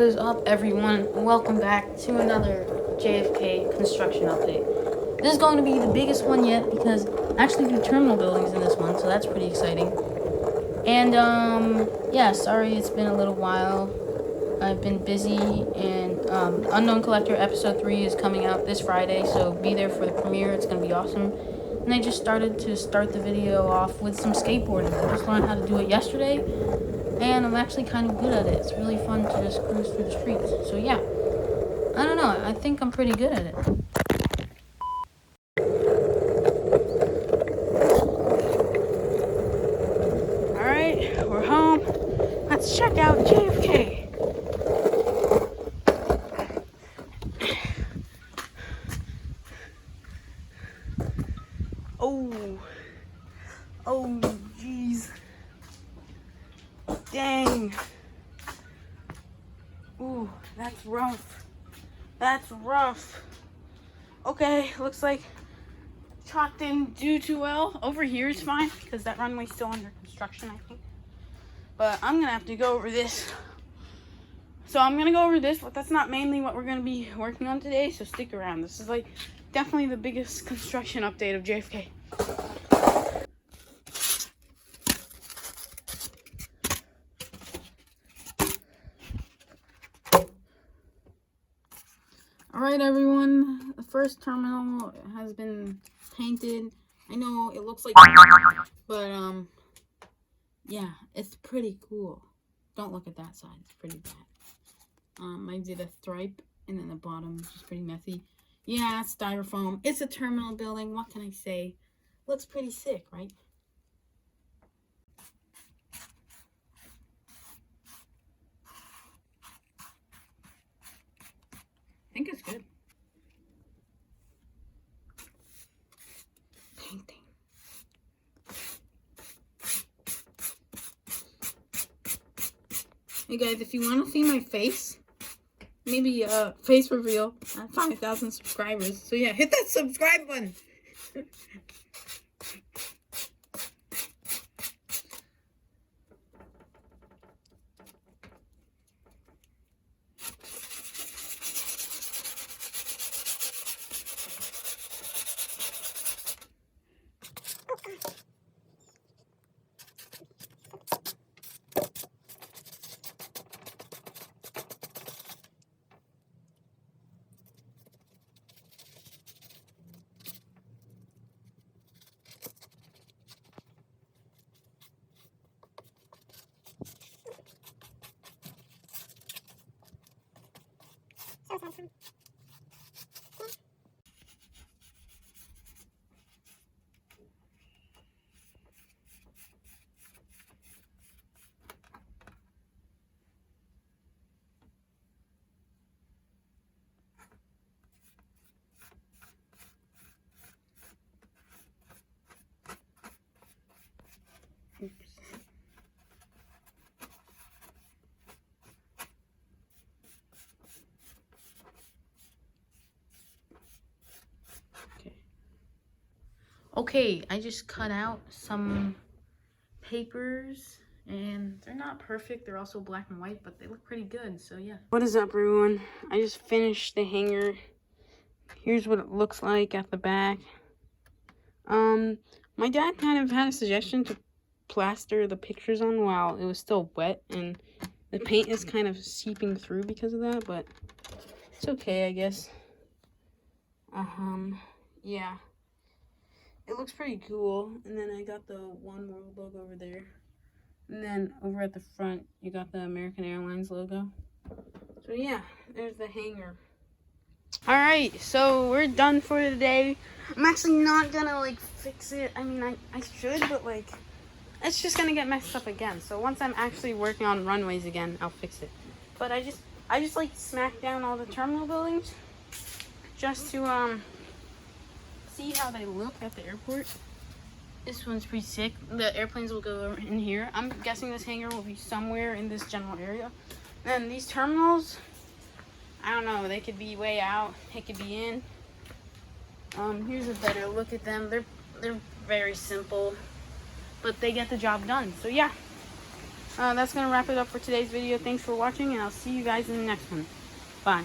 What is up, everyone? Welcome back to another JFK construction update. This is going to be the biggest one yet because I actually do terminal buildings in this one, so that's pretty exciting. And yeah, sorry it's been a little while. I've been busy, and Unknown Collector episode 3 is coming out this Friday, so be there for the premiere. It's going to be awesome. And I just started the video off with some skateboarding. I just learned how to do it yesterday, and I'm actually kind of good at it. It's really fun to just cruise through the streets. So yeah, I don't know, I think I'm pretty good at it. Alright, we're home. Let's check out JFK. Oh, jeez. Dang. Ooh, that's rough. That's rough. Okay, looks like chalk didn't do too well. Over here is fine, because that runway's still under construction, I think. But I'm gonna have to go over this. So I'm gonna go over this, but that's not mainly what we're gonna be working on today, so stick around. This is like definitely the biggest construction update of JFK. Alright, everyone, the first terminal has been painted. I know it looks like, but yeah, it's pretty cool. Don't look at that side, it's pretty bad. I did a stripe, and then the bottom is just pretty messy. Yeah, styrofoam. It's a terminal building, what can I say? Looks pretty sick, right? I think it's good. Painting. Hey guys, if you want to see my face, maybe a face reveal at 5,000 subscribers. So yeah, hit that subscribe button. Oops. Okay, I just cut out some papers, and they're not perfect. They're also black and white, but they look pretty good, so yeah. What is up, everyone? I just finished the hanger. Here's what it looks like at the back. My dad kind of had a suggestion to plaster the pictures on while it was still wet, and the paint is kind of seeping through because of that, but it's okay, I guess. Yeah. It looks pretty cool. And then I got the One World logo over there. And then over at the front, you got the American Airlines logo. So yeah, there's the hanger. Alright, so we're done for today. I'm actually not gonna like fix it. I mean, I should, but like, it's just gonna get messed up again. So once I'm actually working on runways again, I'll fix it. But I just like smacked down all the terminal buildings just to see how they look at the airport. This one's pretty sick. The airplanes will go in here. I'm guessing this hangar will be somewhere in this general area. And these terminals, I don't know, they could be way out, it could be in. Here's a better look at them. They're very simple, but they get the job done. So yeah, that's going to wrap it up for today's video. Thanks for watching, and I'll see you guys in the next one. Bye.